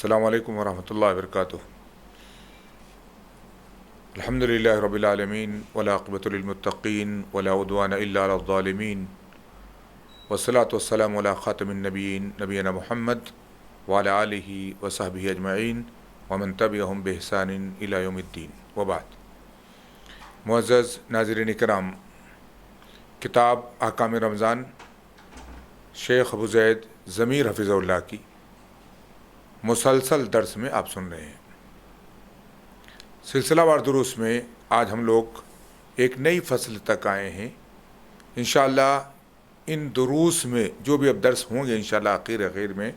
السلام علیکم ورحمۃ اللہ وبرکاتہ۔ الحمدللہ رب العالمین والعاقبۃ للمتقین ولا عدوان الا علی الظالمین والصلاۃ والسلام علی خاتم النبیین نبینا محمد وعلی آلہ وصحبہ اجمعین ومن تبعہم بإحسان الی یوم الدین وبعد۔ معزز ناظرین کرام، کتاب احکام رمضان شیخ ابو زید ضمیر حفظہ اللہ کی مسلسل درس میں آپ سن رہے ہیں۔ سلسلہ وار دروس میں آج ہم لوگ ایک نئی فصل تک آئے ہیں۔ انشاءاللہ ان دروس میں جو بھی اب درس ہوں گے انشاءاللہ آخر میں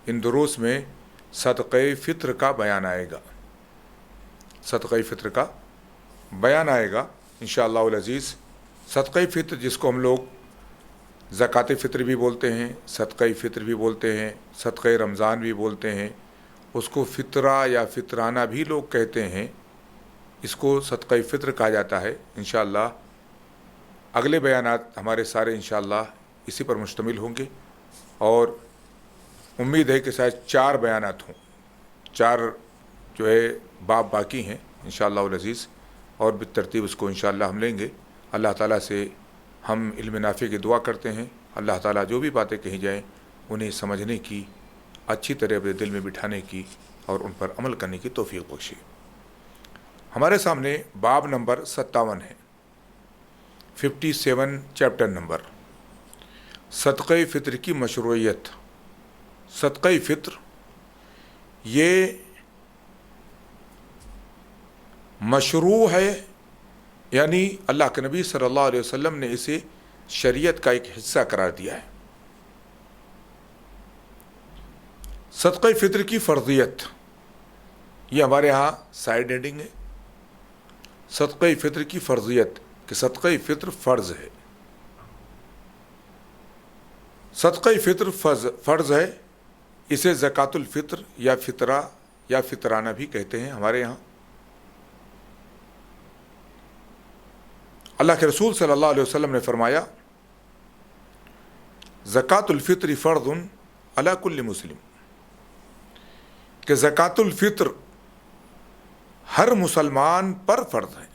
ان دروس میں صدقہ فطر کا بیان آئے گا، صدقہ فطر کا بیان آئے گا انشاءاللہ العزیز۔ صدقہ فطر جس کو ہم لوگ زکوٰۃ فطر بھی بولتے ہیں، صدقہ فطر بھی بولتے ہیں، صدقہ رمضان بھی بولتے ہیں، اس کو فطرہ یا فطرانہ بھی لوگ کہتے ہیں، اس کو صدقہ فطر کہا جاتا ہے۔ انشاءاللہ اگلے بیانات ہمارے سارے انشاءاللہ اسی پر مشتمل ہوں گے، اور امید ہے کہ شاید 4 بیانات ہوں، 4 جو ہے باب باقی ہیں انشاءاللہ العزیز، اور بالترتیب اس کو انشاءاللہ ہم لیں گے۔ اللہ تعالیٰ سے ہم علم نافع کی دعا کرتے ہیں، اللہ تعالیٰ جو بھی باتیں کہی جائیں انہیں سمجھنے کی، اچھی طرح اپنے دل میں بٹھانے کی اور ان پر عمل کرنے کی توفیق بخشے۔ ہمارے سامنے باب نمبر 57 ہے، 57 چیپٹر نمبر، صدقہ فطر کی مشروعیت۔ صدقہ فطر یہ مشروع ہے، یعنی اللہ کے نبی صلی اللہ علیہ وسلم نے اسے شریعت کا ایک حصہ قرار دیا ہے۔ صدقہ فطر کی فرضیت یہ ہمارے ہاں سائیڈ ہیڈنگ ہے، صدقہ فطر کی فرضیت کہ صدقہ فطر فرض ہے۔ صدقہ فطر فرض ہے، اسے زکوٰۃ الفطر یا فطرہ یا فطرانہ بھی کہتے ہیں ہمارے یہاں۔ اللہ کے رسول صلی اللہ علیہ وسلم نے فرمایا، زکوٰۃ الفطر فرض علی کل مسلم، کہ زکوٰۃ الفطر ہر مسلمان پر فرض ہے،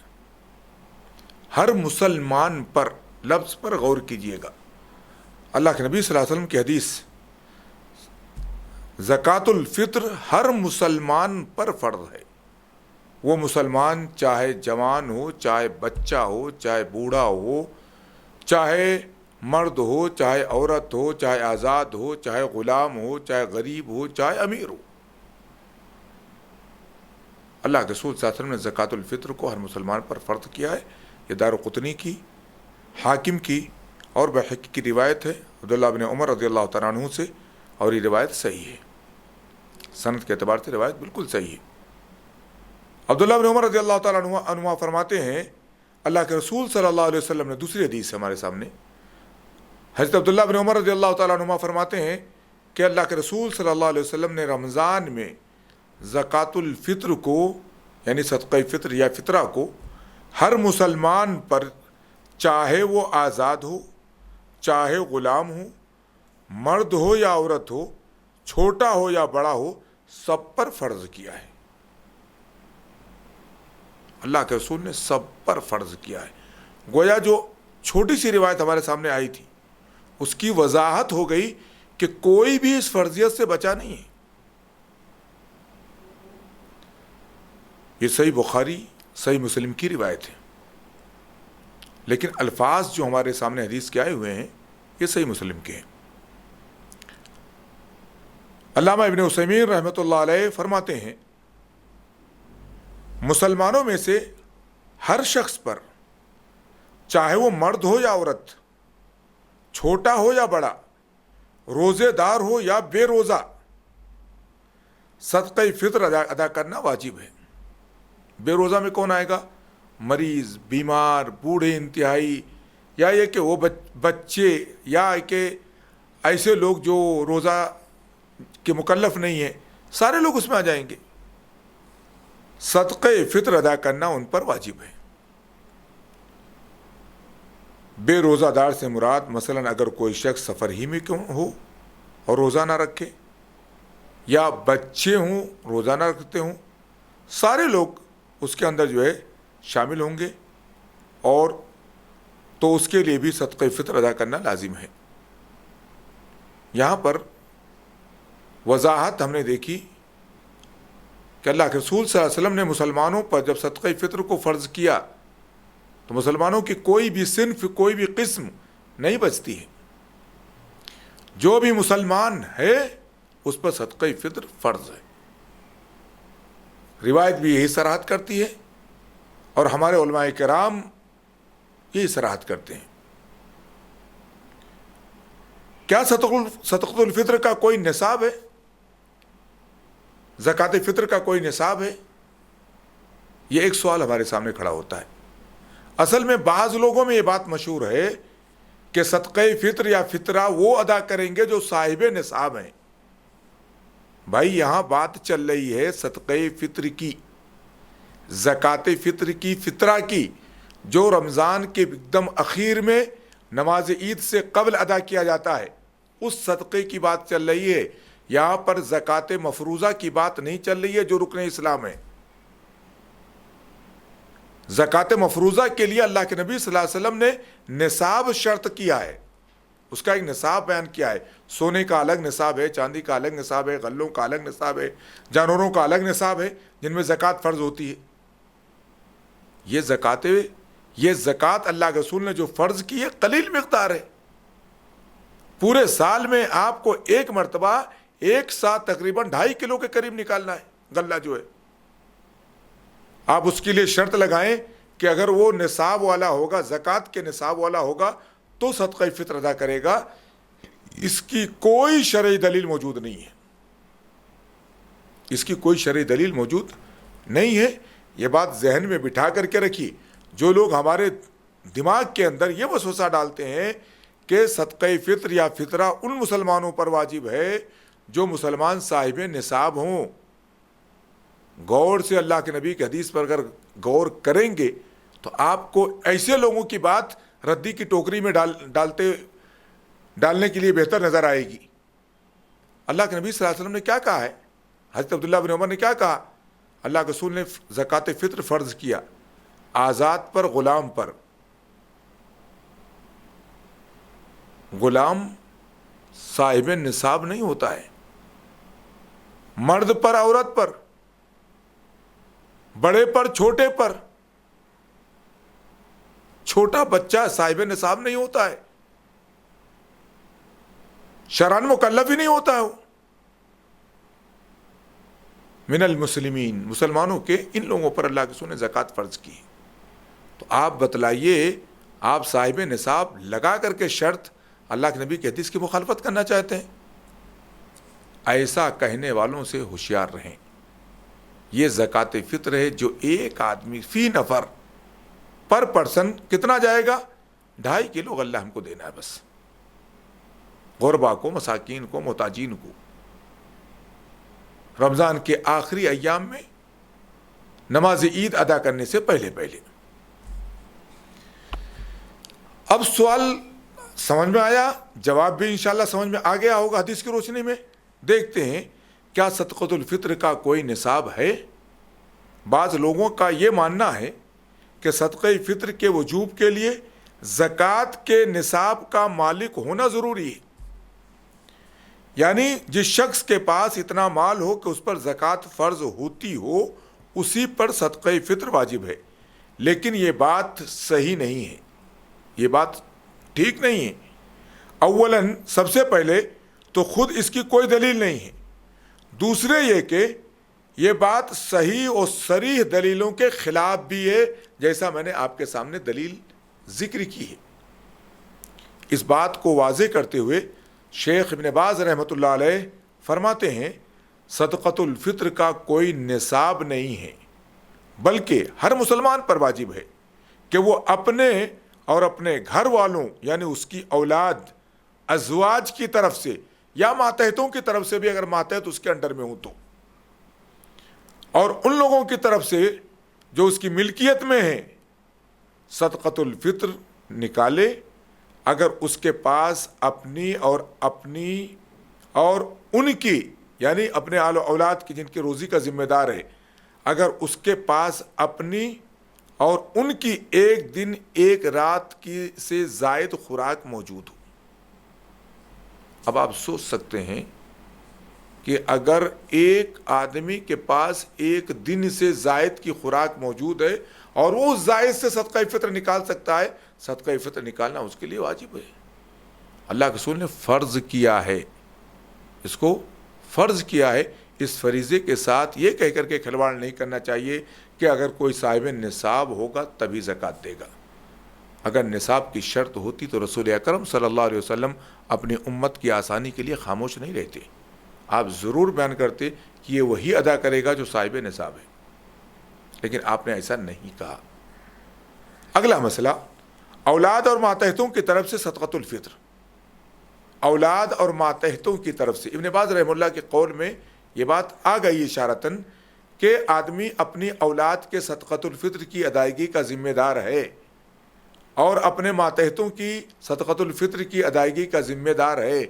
ہر مسلمان پر، لفظ پر غور کیجئے گا۔ اللہ کے نبی صلی اللہ علیہ وسلم کی حدیث، زکوٰۃ الفطر ہر مسلمان پر فرض ہے، وہ مسلمان چاہے جوان ہو، چاہے بچہ ہو، چاہے بوڑھا ہو، چاہے مرد ہو، چاہے عورت ہو، چاہے آزاد ہو، چاہے غلام ہو، چاہے غریب ہو، چاہے امیر ہو۔ اللہ کے رسول صلی اللہ علیہ وسلم نے زکوٰۃ الفطر کو ہر مسلمان پر فرض کیا ہے۔ یہ دارقطنی کی، حاکم کی اور بحقی کی روایت ہے عبداللہ بن عمر رضی اللہ تعالیٰ عنہ سے، اور یہ روایت صحیح ہے، سند کے اعتبار سے روایت بالکل صحیح ہے۔ عبداللہ بن عمر رضی اللہ تعالیٰ عنہ فرماتے ہیں، اللہ کے رسول صلی اللہ علیہ وسلم نے، دوسری حدیث ہے ہمارے سامنے، حضرت عبداللہ بن عمر رضی اللہ تعالیٰ عنہ فرماتے ہیں کہ اللہ کے رسول صلی اللہ علیہ وسلم نے رمضان میں زکوٰۃ الفطر کو، یعنی صدقہ فطر یا فطرہ کو، ہر مسلمان پر، چاہے وہ آزاد ہو، چاہے غلام ہو، مرد ہو یا عورت ہو، چھوٹا ہو یا بڑا ہو، سب پر فرض کیا ہے۔ اللہ کے رسول نے سب پر فرض کیا ہے۔ گویا جو چھوٹی سی روایت ہمارے سامنے آئی تھی اس کی وضاحت ہو گئی کہ کوئی بھی اس فرضیت سے بچا نہیں ہے۔ یہ صحیح بخاری، صحیح مسلم کی روایت ہے، لیکن الفاظ جو ہمارے سامنے حدیث کے آئے ہوئے ہیں یہ صحیح مسلم کے ہیں۔ علامہ ابن عثیمین رحمۃ اللہ علیہ فرماتے ہیں، مسلمانوں میں سے ہر شخص پر، چاہے وہ مرد ہو یا عورت، چھوٹا ہو یا بڑا، روزے دار ہو یا بے روزہ، صدقہ فطر ادا کرنا واجب ہے۔ بے روزہ میں کون آئے گا؟ مریض، بیمار، بوڑھے انتہائی، یا یہ کہ وہ بچے، یا کہ ایسے لوگ جو روزہ کے مکلف نہیں ہیں، سارے لوگ اس میں آ جائیں گے۔ صدقہ فطر ادا کرنا ان پر واجب ہے۔ بے روزہ دار سے مراد مثلاً اگر کوئی شخص سفر ہی میں کیوں ہو اور روزہ نہ رکھے، یا بچے ہوں روزانہ رکھتے ہوں، سارے لوگ اس کے اندر جو ہے شامل ہوں گے، اور تو اس کے لیے بھی صدقہ فطر ادا کرنا لازم ہے۔ یہاں پر وضاحت ہم نے دیکھی کہ اللہ کے رسول صلی اللہ علیہ وسلم نے مسلمانوں پر جب صدقہ فطر کو فرض کیا تو مسلمانوں کی کوئی بھی صنف، کوئی بھی قسم نہیں بچتی ہے، جو بھی مسلمان ہے اس پر صدقہ فطر فرض ہے۔ روایت بھی یہی صراحت کرتی ہے، اور ہمارے علماء کرام یہی صراحت کرتے ہیں۔ کیا صدقۃ الفطر کا کوئی نصاب ہے؟ زکوٰۃ فطر کا کوئی نصاب ہے؟ یہ ایک سوال ہمارے سامنے کھڑا ہوتا ہے۔ اصل میں بعض لوگوں میں یہ بات مشہور ہے کہ صدقہ فطر یا فطرہ وہ ادا کریں گے جو صاحب نصاب ہیں۔ بھائی یہاں بات چل رہی ہے صدقہ فطر کی، زکوٰۃ فطر کی، فطرہ کی، جو رمضان کے ایک دم اخیر میں نماز عید سے قبل ادا کیا جاتا ہے، اس صدقے کی بات چل رہی ہے۔ یہاں پر زکوٰۃ مفروضہ کی بات نہیں چل رہی ہے جو رکن اسلام ہے۔ زکوٰۃ مفروضہ کے لیے اللہ کے نبی صلی اللہ علیہ وسلم نے نصاب شرط کیا ہے، اس کا ایک نصاب بیان کیا ہے۔ سونے کا الگ نصاب ہے، چاندی کا الگ نصاب ہے، غلوں کا الگ نصاب ہے، جانوروں کا الگ نصاب ہے جن میں زکوٰۃ فرض ہوتی ہے۔ یہ زکوٰۃ اللہ کے رسول نے جو فرض کی ہے قلیل مقدار ہے۔ پورے سال میں آپ کو ایک مرتبہ ایک ساتھ تقریباً 2.5 کلو کے قریب نکالنا ہے غلہ جو ہے۔ آپ اس کے لیے شرط لگائیں کہ اگر وہ نصاب والا ہوگا، زکوٰۃ کے نصاب والا ہوگا تو صدقہ فطر ادا کرے گا۔ اس کی کوئی شرعی دلیل موجود نہیں ہے، اس کی کوئی شرعی دلیل موجود نہیں ہے۔ یہ بات ذہن میں بٹھا کر کے رکھیے۔ جو لوگ ہمارے دماغ کے اندر یہ وسوسہ ڈالتے ہیں کہ صدقہ فطر یا فطرہ ان مسلمانوں پر واجب ہے جو مسلمان صاحب نصاب ہوں، غور سے اللہ کے نبی کی حدیث پر اگر غور کریں گے تو آپ کو ایسے لوگوں کی بات ردی کی ٹوکری میں ڈالنے کے لیے بہتر نظر آئے گی۔ اللہ کے نبی صلی اللہ علیہ وسلم نے کیا کہا ہے؟ حضرت عبداللہ بن عمر نے کیا کہا؟ اللہ کے رسول نے زکوٰۃ فطر فرض کیا آزاد پر، غلام پر۔ غلام صاحب نصاب نہیں ہوتا ہے، مرد پر، عورت پر، بڑے پر، چھوٹے پر۔ چھوٹا بچہ صاحب نصاب نہیں ہوتا ہے، شرعاً مکلف ہی نہیں ہوتا ہے وہ۔ من المسلمین، مسلمانوں کے ان لوگوں پر اللہ کے رسول نے زکوٰۃ فرض کی۔ تو آپ بتلائیے، آپ صاحب نصاب لگا کر کے شرط اللہ کے نبی کی حدیث کی مخالفت کرنا چاہتے ہیں؟ ایسا کہنے والوں سے ہوشیار رہیں۔ یہ زکوٰۃ فطر ہے جو ایک آدمی فی نفر پر پرسن کتنا جائے گا؟ 2.5 کلو غلہ ہم کو دینا ہے بس، غربا کو، مساکین کو، محتاجین کو، رمضان کے آخری ایام میں نماز عید ادا کرنے سے پہلے پہلے۔ اب سوال سمجھ میں آیا، جواب بھی انشاءاللہ سمجھ میں آ گیا ہوگا حدیث کی روشنی میں۔ دیکھتے ہیں کیا صدقۃ الفطر کا کوئی نصاب ہے؟ بعض لوگوں کا یہ ماننا ہے کہ صدقہ فطر کے وجوب کے لیے زکوٰۃ کے نصاب کا مالک ہونا ضروری ہے، یعنی جس شخص کے پاس اتنا مال ہو کہ اس پر زکوٰۃ فرض ہوتی ہو اسی پر صدقہ فطر واجب ہے۔ لیکن یہ بات صحیح نہیں ہے، یہ بات ٹھیک نہیں ہے۔ اولاً سب سے پہلے تو خود اس کی کوئی دلیل نہیں ہے، دوسرے یہ کہ یہ بات صحیح اور صریح دلیلوں کے خلاف بھی ہے، جیسا میں نے آپ کے سامنے دلیل ذکر کی ہے۔ اس بات کو واضح کرتے ہوئے شیخ ابن باز رحمۃ اللہ علیہ فرماتے ہیں صدقۃ الفطر کا کوئی نصاب نہیں ہے، بلکہ ہر مسلمان پر واجب ہے کہ وہ اپنے اور اپنے گھر والوں یعنی اس کی اولاد، ازواج کی طرف سے یا ماتحتوں کی طرف سے بھی، اگر ماتحت اس کے انڈر میں ہوں تو، اور ان لوگوں کی طرف سے جو اس کی ملکیت میں ہیں، صدقۃ الفطر نکالے۔ اگر اس کے پاس اپنی اور ان کی یعنی اپنے آل و اولاد کی جن کی روزی کا ذمہ دار ہے، اگر اس کے پاس اپنی اور ان کی ایک دن ایک رات کی سے زائد خوراک موجود ہو۔ اب آپ سوچ سکتے ہیں کہ اگر ایک آدمی کے پاس ایک دن سے زائد کی خوراک موجود ہے اور وہ اس زائد سے صدقہ فطر نکال سکتا ہے، صدقہ فطر نکالنا اس کے لیے واجب ہے۔ اللہ کے رسول نے فرض کیا ہے، اس کو فرض کیا ہے۔ اس فریضے کے ساتھ یہ کہہ کر کے کھلواڑ نہیں کرنا چاہیے کہ اگر کوئی صاحب نصاب ہوگا تبھی زکوٰۃ دے گا۔ اگر نصاب کی شرط ہوتی تو رسول اکرم صلی اللہ علیہ وسلم اپنی امت کی آسانی کے لیے خاموش نہیں رہتے، آپ ضرور بیان کرتے کہ یہ وہی ادا کرے گا جو صاحب نصاب ہے، لیکن آپ نے ایسا نہیں کہا۔ اگلا مسئلہ، اولاد اور ماتحتوں کی طرف سے صدقۃ الفطر۔ اولاد اور ماتحتوں کی طرف سے ابن باز رحمہ اللہ کے قول میں یہ بات آ گئی اشارتاً کہ آدمی اپنی اولاد کے صدقۃ الفطر کی ادائیگی کا ذمہ دار ہے اور اپنے ماتحتوں کی صدقۃ الفطر کی ادائیگی کا ذمہ دار ہے،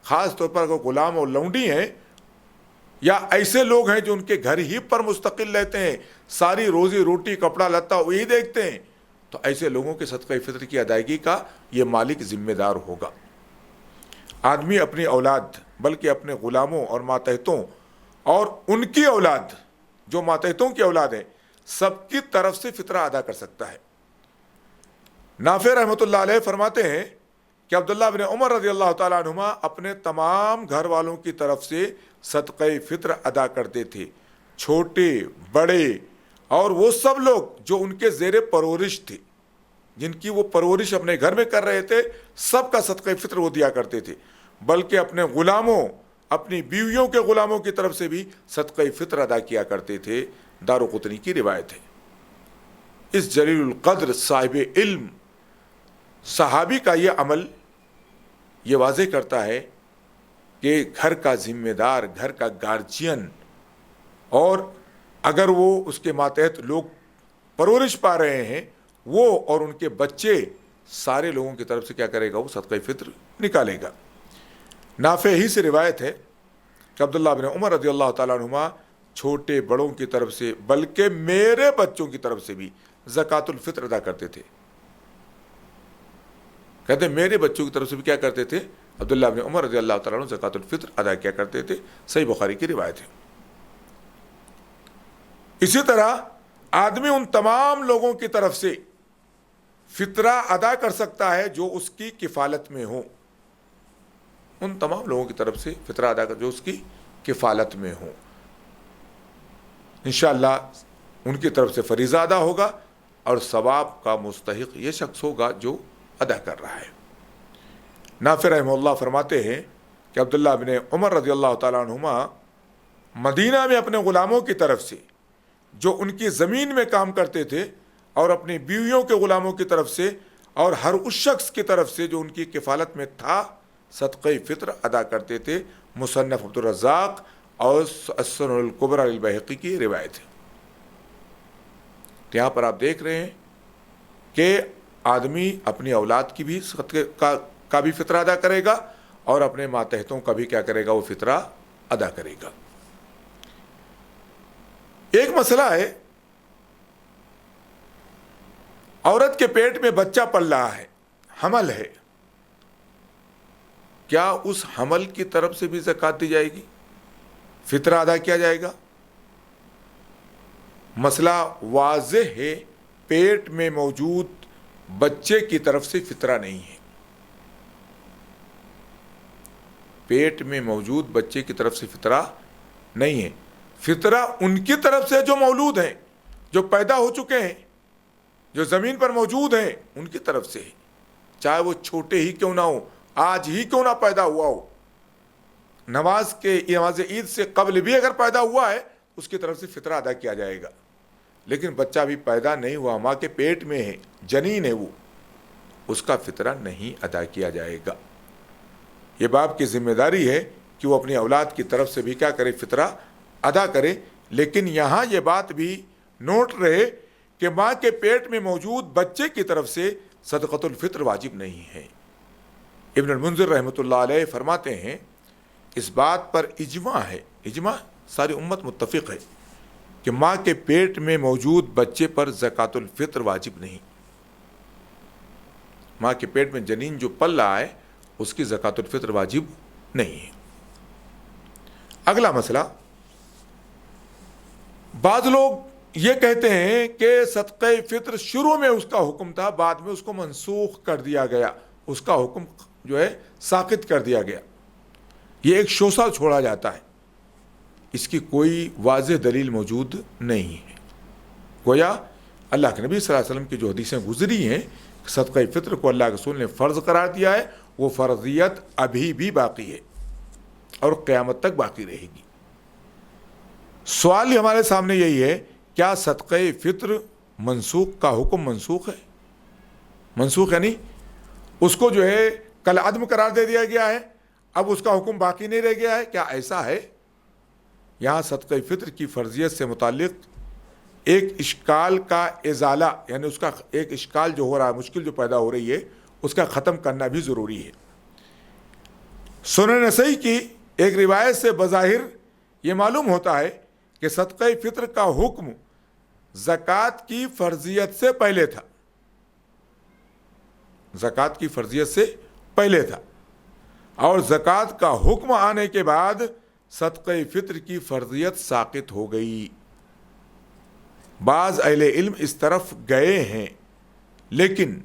خاص طور پر اگر غلام اور لونڈی ہیں یا ایسے لوگ ہیں جو ان کے گھر ہی پر مستقل رہتے ہیں، ساری روزی روٹی کپڑا لتا وہی دیکھتے ہیں، تو ایسے لوگوں کے صدقہ فطر کی ادائیگی کا یہ مالک ذمہ دار ہوگا۔ آدمی اپنی اولاد بلکہ اپنے غلاموں اور ماتحتوں اور ان کی اولاد جو ماتحتوں کی اولاد ہیں سب کی طرف سے فطرہ ادا کر سکتا ہے۔ نافع رحمۃ اللہ علیہ فرماتے ہیں کہ عبداللہ بن عمر رضی اللہ تعالیٰ عنہما اپنے تمام گھر والوں کی طرف سے صدقہ فطر ادا کرتے تھے، چھوٹے بڑے اور وہ سب لوگ جو ان کے زیر پرورش تھے، جن کی وہ پرورش اپنے گھر میں کر رہے تھے، سب کا صدقہ فطر وہ دیا کرتے تھے، بلکہ اپنے غلاموں، اپنی بیویوں کے غلاموں کی طرف سے بھی صدقہ فطر ادا کیا کرتے تھے۔ دارقطنی کی روایت ہے۔ اس جلیل القدر صاحب علم صحابی کا یہ عمل یہ واضح کرتا ہے کہ گھر کا ذمہ دار، گھر کا گارجین، اور اگر وہ اس کے ماتحت لوگ پرورش پا رہے ہیں، وہ اور ان کے بچے سارے لوگوں کی طرف سے کیا کرے گا؟ وہ صدقہ فطر نکالے گا۔ نافع ہی سے روایت ہے کہ عبداللہ بن عمر رضی اللہ تعالیٰ عنہما چھوٹے بڑوں کی طرف سے بلکہ میرے بچوں کی طرف سے بھی زکوٰۃ الفطر ادا کرتے تھے۔ کہتے ہیں میرے بچوں کی طرف سے بھی کیا کرتے تھے؟ عبداللہ بن عمر رضی اللہ تعالیٰ عنہ زکوٰۃ الفطر ادا کیا کرتے تھے۔ صحیح بخاری کی روایت ہے۔ اسی طرح آدمی ان تمام لوگوں کی طرف سے فطرہ ادا کر سکتا ہے جو اس کی کفالت میں ہوں، ان تمام لوگوں کی طرف سے فطرہ ادا کر جو اس کی کفالت میں ہوں، انشاءاللہ ان کی طرف سے فریضہ ادا ہوگا اور ثواب کا مستحق یہ شخص ہوگا جو ادا کر رہا ہے۔ نافع رحمہ اللہ فرماتے ہیں کہ عبداللہ بن عمر رضی اللہ تعالیٰ عنہما مدینہ میں اپنے غلاموں کی طرف سے جو ان کی زمین میں کام کرتے تھے اور اپنی بیویوں کے غلاموں کی طرف سے اور ہر اس شخص کی طرف سے جو ان کی کفالت میں تھا صدقہ فطر ادا کرتے تھے۔ مصنف عبدالرزاق اور السنن الکبریٰ للبیہقی کی روایت ہے۔ یہاں پر آپ دیکھ رہے ہیں کہ آدمی اپنی اولاد کی بھی صدقے کا بھی فطرہ ادا کرے گا اور اپنے ماتحتوں کا بھی کیا کرے گا؟ وہ فطرہ ادا کرے گا۔ ایک مسئلہ ہے، عورت کے پیٹ میں بچہ پل رہا ہے، حمل ہے، کیا اس حمل کی طرف سے بھی زکوٰۃ دی جائے گی؟ فطرہ ادا کیا جائے گا؟ مسئلہ واضح ہے، پیٹ میں موجود بچے کی طرف سے فطرہ نہیں ہے۔ پیٹ میں موجود بچے کی طرف سے فطرہ نہیں ہے، فطرہ ان کی طرف سے جو مولود ہیں، جو پیدا ہو چکے ہیں، جو زمین پر موجود ہیں، ان کی طرف سے ہے، چاہے وہ چھوٹے ہی کیوں نہ ہو، آج ہی کیوں نہ پیدا ہوا ہو، نماز عید سے قبل بھی اگر پیدا ہوا ہے اس کی طرف سے فطرہ ادا کیا جائے گا۔ لیکن بچہ بھی پیدا نہیں ہوا، ماں کے پیٹ میں ہے، جنین ہے، وہ اس کا فطرہ نہیں ادا کیا جائے گا۔ یہ باپ کی ذمہ داری ہے کہ وہ اپنی اولاد کی طرف سے بھی کیا کرے؟ فطرہ ادا کرے۔ لیکن یہاں یہ بات بھی نوٹ رہے کہ ماں کے پیٹ میں موجود بچے کی طرف سے صدقۃ الفطر واجب نہیں ہے۔ ابن المنذر رحمۃ اللہ علیہ فرماتے ہیں اس بات پر اجماع ہے اجماع ساری امت متفق ہے کہ ماں کے پیٹ میں موجود بچے پر زکوٰۃ الفطر واجب نہیں. ماں کے پیٹ میں جنین جو پل رہا ہے اس کی زکوٰۃ الفطر واجب نہیں ہے. اگلا مسئلہ، بعض لوگ یہ کہتے ہیں کہ صدقہ فطر شروع میں اس کا حکم تھا، بعد میں اس کو منسوخ کر دیا گیا، اس کا حکم جو ہے ساقط کر دیا گیا. یہ ایک شوشہ چھوڑا جاتا ہے، اس کی کوئی واضح دلیل موجود نہیں ہے. گویا اللہ کے نبی صلی اللہ علیہ وسلم کی جو حدیثیں گزری ہیں، صدقہ فطر کو اللہ کے رسول نے فرض قرار دیا ہے، وہ فرضیت ابھی بھی باقی ہے اور قیامت تک باقی رہے گی. سوال ہمارے سامنے یہی ہے، کیا صدقہ فطر منسوخ کا حکم منسوخ ہے؟ منسوخ یعنی اس کو جو ہے کل عدم قرار دے دیا گیا ہے، اب اس کا حکم باقی نہیں رہ گیا ہے، کیا ایسا ہے؟ یہاں صدقہ فطر کی فرضیت سے متعلق ایک اشکال کا ازالہ، یعنی اس کا ایک اشکال جو ہو رہا ہے، مشکل جو پیدا ہو رہی ہے، اس کا ختم کرنا بھی ضروری ہے. سنن نسائی کی ایک روایت سے بظاہر یہ معلوم ہوتا ہے کہ صدقہ فطر کا حکم زکوٰۃ کی فرضیت سے پہلے تھا. زکوٰۃ کی فرضیت سے پہلے تھا، اور زکوٰۃ کا حکم آنے کے بعد صدقہ فطر کی فرضیت ساقط ہو گئی. بعض اہل علم اس طرف گئے ہیں، لیکن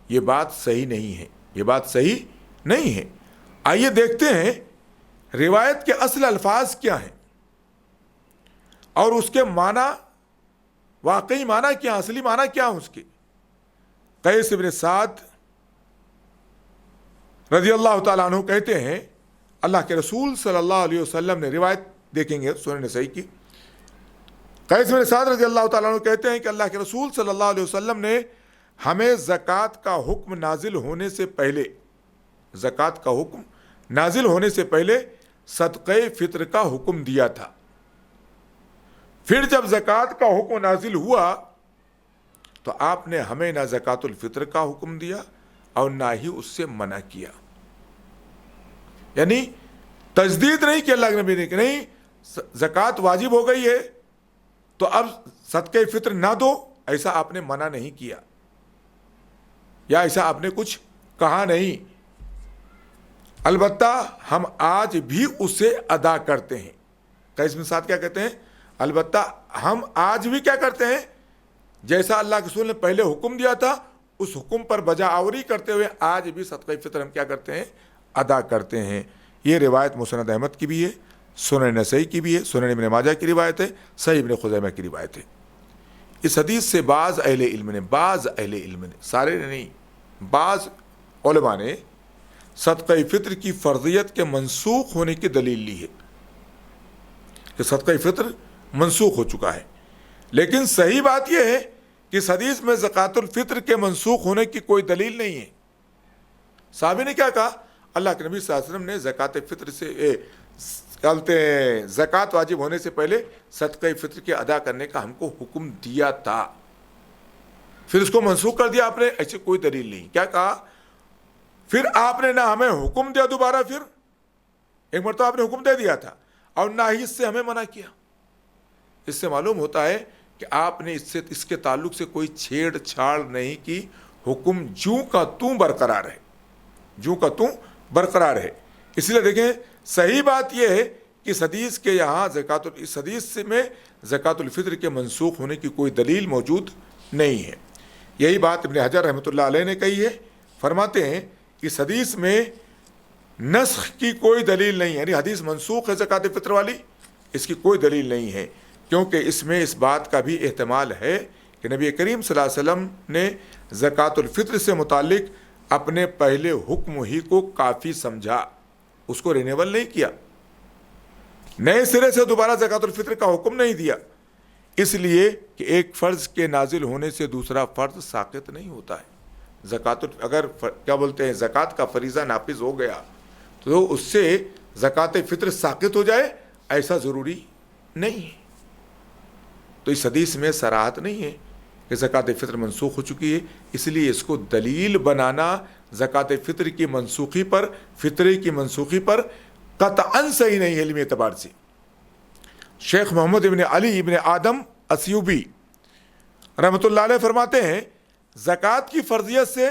یہ بات صحیح نہیں ہے، یہ بات صحیح نہیں ہے. آئیے دیکھتے ہیں روایت کے اصل الفاظ کیا ہیں اور اس کے معنی، واقعی معنی کیا، اصلی معنی کیا ہے اس کے. قیس بن سعد رضی اللہ تعالیٰ عنہ کہتے ہیں، اللہ کے رسول صلی اللہ علیہ وسلم نے، روایت دیکھیں گے سنن نسائی کی، قیس بن سعد رضی اللہ تعالیٰ عنہ کہتے ہیں کہ اللہ کے رسول صلی اللہ علیہ وسلم نے ہمیں زکوٰۃ کا حکم نازل ہونے سے پہلے، زکوٰۃ کا حکم نازل ہونے سے پہلے صدقہ فطر کا حکم دیا تھا. پھر جب زکوٰۃ کا حکم نازل ہوا تو آپ نے ہمیں نہ زکوٰۃ الفطر کا حکم دیا اور نہ ہی اس سے منع کیا. یعنی تجدید نہیں کہ اللہ کے نبی نے کہ نہیں زکوٰۃ واجب ہو گئی ہے تو اب صدقہ فطر نہ دو، ایسا آپ نے منع نہیں کیا یا ایسا آپ نے کچھ کہا نہیں. البتہ ہم آج بھی اسے ادا کرتے ہیں. قیس بن سعد کیا کہتے ہیں؟ البتہ ہم آج بھی کیا کرتے ہیں، جیسا اللہ کے رسول نے پہلے حکم دیا تھا اس حکم پر بجا آوری کرتے ہوئے آج بھی صدقہ فطر ہم کیا کرتے ہیں، ادا کرتے ہیں. یہ روایت مسند احمد کی بھی ہے، سنن نسائی کی بھی ہے، سنن ابن ماجہ کی روایت ہے، صحیح ابن خزیمہ کی روایت ہے. اس حدیث سے بعض اہل علم نے سارے نے نہیں، بعض علماء نے صدقہ فطر کی فرضیت کے منسوخ ہونے کی دلیل لی ہے کہ صدقہ فطر منسوخ ہو چکا ہے. لیکن صحیح بات یہ ہے کہ اس حدیث میں زکوٰۃ الفطر کے منسوخ ہونے کی کوئی دلیل نہیں ہے. صحابی نے کیا کہا؟ اللہ کے نبی صلی اللہ علیہ وسلم نے زکوٰۃ فطر سے زکوٰۃ واجب ہونے سے پہلے صدقہ فطر کے ادا کرنے کا ہم کو حکم دیا تھا، پھر اس کو منسوخ کر دیا آپ نے، ایسی کوئی دلیل نہیں. کیا کہا؟ پھر آپ نے نہ ہمیں حکم دیا دوبارہ، پھر ایک مرتبہ آپ نے حکم دے دیا تھا اور نہ ہی اس سے ہمیں منع کیا. اس سے معلوم ہوتا ہے کہ آپ نے اس کے تعلق سے کوئی چھیڑ چھاڑ نہیں کی، حکم جوں کا توں برقرار ہے، جوں کا توں برقرار ہے. اس لیے دیکھیں صحیح بات یہ ہے کہ اس حدیث کے یہاں اس حدیث میں زکوٰۃ الفطر کے منسوخ ہونے کی کوئی دلیل موجود نہیں ہے. یہی بات ابن حجر رحمۃ اللہ علیہ نے کہی ہے، فرماتے ہیں کہ اس حدیث میں نسخ کی کوئی دلیل نہیں ہے، یعنی حدیث منسوخ ہے زکوٰۃ فطر والی، اس کی کوئی دلیل نہیں ہے، کیونکہ اس میں اس بات کا بھی احتمال ہے کہ نبی کریم صلی اللہ علیہ وسلم نے زکوٰۃ الفطر سے متعلق اپنے پہلے حکم ہی کو کافی سمجھا، اس کو رینیول نہیں کیا، نئے سرے سے دوبارہ زکوٰۃ الفطر کا حکم نہیں دیا. اس لیے کہ ایک فرض کے نازل ہونے سے دوسرا فرض ساقط نہیں ہوتا ہے. اگر کیا بولتے ہیں زکوٰۃ کا فریضہ نافذ ہو گیا تو اس سے زکوٰۃ فطر ساقط ہو جائے، ایسا ضروری نہیں ہے. تو اس حدیث میں صراحت نہیں ہے کہ زکوٰۃ فطر منسوخ ہو چکی ہے، اس لیے اس کو دلیل بنانا زکوٰۃ فطر کی منسوخی پر، فطرے کی منسوخی پر قطعاً صحیح نہیں ہے علمی اعتبار سے. شیخ محمد ابن علی ابن آدم اسیوبی رحمۃ اللہ علیہ فرماتے ہیں زکوٰۃ کی فرضیت سے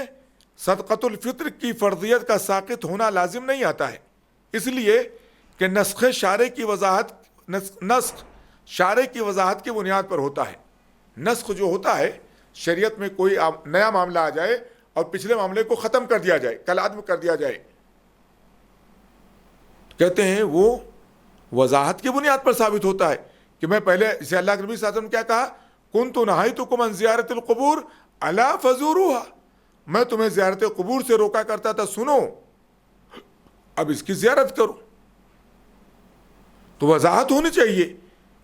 صدقۃ الفطر کی فرضیت کا ساقط ہونا لازم نہیں آتا ہے، اس لیے کہ نسخ شارع کی وضاحت کی بنیاد پر ہوتا ہے۔ نسخ جو ہوتا ہے، شریعت میں کوئی نیا معاملہ آ جائے اور پچھلے معاملے کو ختم کر دیا جائے، کل عدم کر دیا جائے، کہتے ہیں وہ وضاحت کی بنیاد پر ثابت ہوتا ہے کہ میں پہلے اسے اللہ کے نبی صلی اللہ علیہ وسلم کیا کہا، کنت نہیتکم عن زیارت القبور الا فزوروها، میں تمہیں زیارت قبور سے روکا کرتا تھا، سنو اب اس کی زیارت کرو۔ تو وضاحت ہونی چاہیے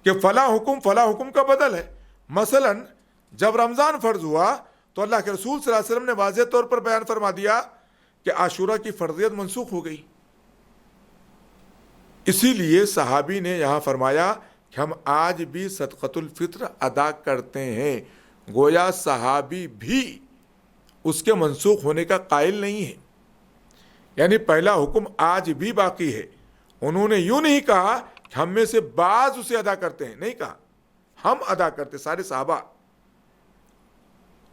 کہ فلاں حکم کا بدل ہے۔ مثلا جب رمضان فرض ہوا تو اللہ کے رسول صلی اللہ علیہ وسلم نے واضح طور پر بیان فرما دیا کہ عاشورہ کی فرضیت منسوخ ہو گئی۔ اسی لیے صحابی نے یہاں فرمایا کہ ہم آج بھی صدقۃ الفطر ادا کرتے ہیں، گویا صحابی بھی اس کے منسوخ ہونے کا قائل نہیں ہے، یعنی پہلا حکم آج بھی باقی ہے۔ انہوں نے یوں نہیں کہا کہ ہم میں سے بعض اسے ادا کرتے ہیں، نہیں کہا ہم ادا کرتے سارے صحابہ،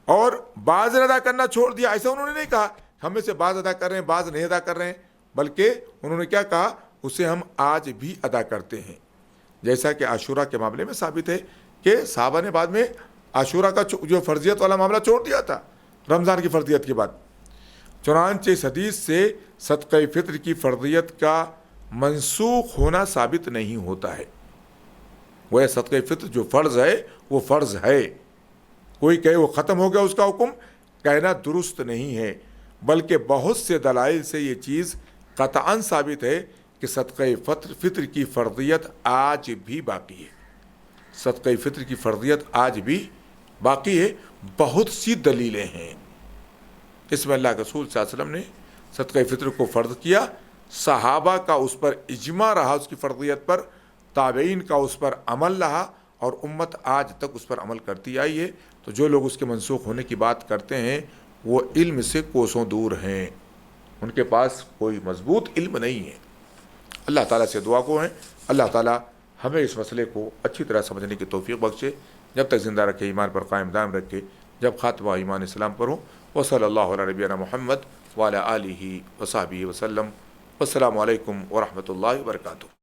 اور بعض نے ادا کرنا چھوڑ دیا، ایسا انہوں نے نہیں کہا ہم میں سے بعض ادا کر رہے ہیں بعض نہیں ادا کر رہے ہیں، بلکہ انہوں نے کیا کہا، اسے ہم آج بھی ادا کرتے ہیں۔ جیسا کہ عاشورہ کے معاملے میں ثابت ہے کہ صحابہ نے بعد میں عاشورہ کا جو فرضیت والا معاملہ چھوڑ دیا تھا رمضان کی فرضیت کے بعد۔ چنانچہ اس حدیث سے صدقہ فطر کی فرضیت کا منسوخ ہونا ثابت نہیں ہوتا ہے۔ وہ صدقہ فطر جو فرض ہے وہ فرض ہے، کوئی کہے وہ ختم ہو گیا اس کا حکم، کہنا درست نہیں ہے، بلکہ بہت سے دلائل سے یہ چیز قطعاً ثابت ہے کہ صدقہ فطر کی فرضیت آج بھی باقی ہے۔ صدقہ فطر کی فرضیت آج بھی باقی ہے، بہت سی دلیلیں ہیں۔ اس میں اللہ کے رسول صلی اللہ علیہ وسلم نے صدقہ فطر کو فرض کیا، صحابہ کا اس پر اجماع رہا اس کی فرضیت پر، تابعین کا اس پر عمل رہا، اور امت آج تک اس پر عمل کرتی آئی ہے۔ تو جو لوگ اس کے منسوخ ہونے کی بات کرتے ہیں وہ علم سے کوسوں دور ہیں، ان کے پاس کوئی مضبوط علم نہیں ہے۔ اللہ تعالیٰ سے دعا کو ہیں اللہ تعالیٰ ہمیں اس مسئلے کو اچھی طرح سمجھنے کی توفیق بخشے، جب تک زندہ رکھے، ایمان پر قائم دائم رکھے، جب خاتمہ ایمان اسلام پر ہو۔ وصلی اللہ علیہ نبینا محمد وعلی آلہ وصحبہ وسلم۔ والسلام علیکم ورحمۃ اللہ وبرکاتہ۔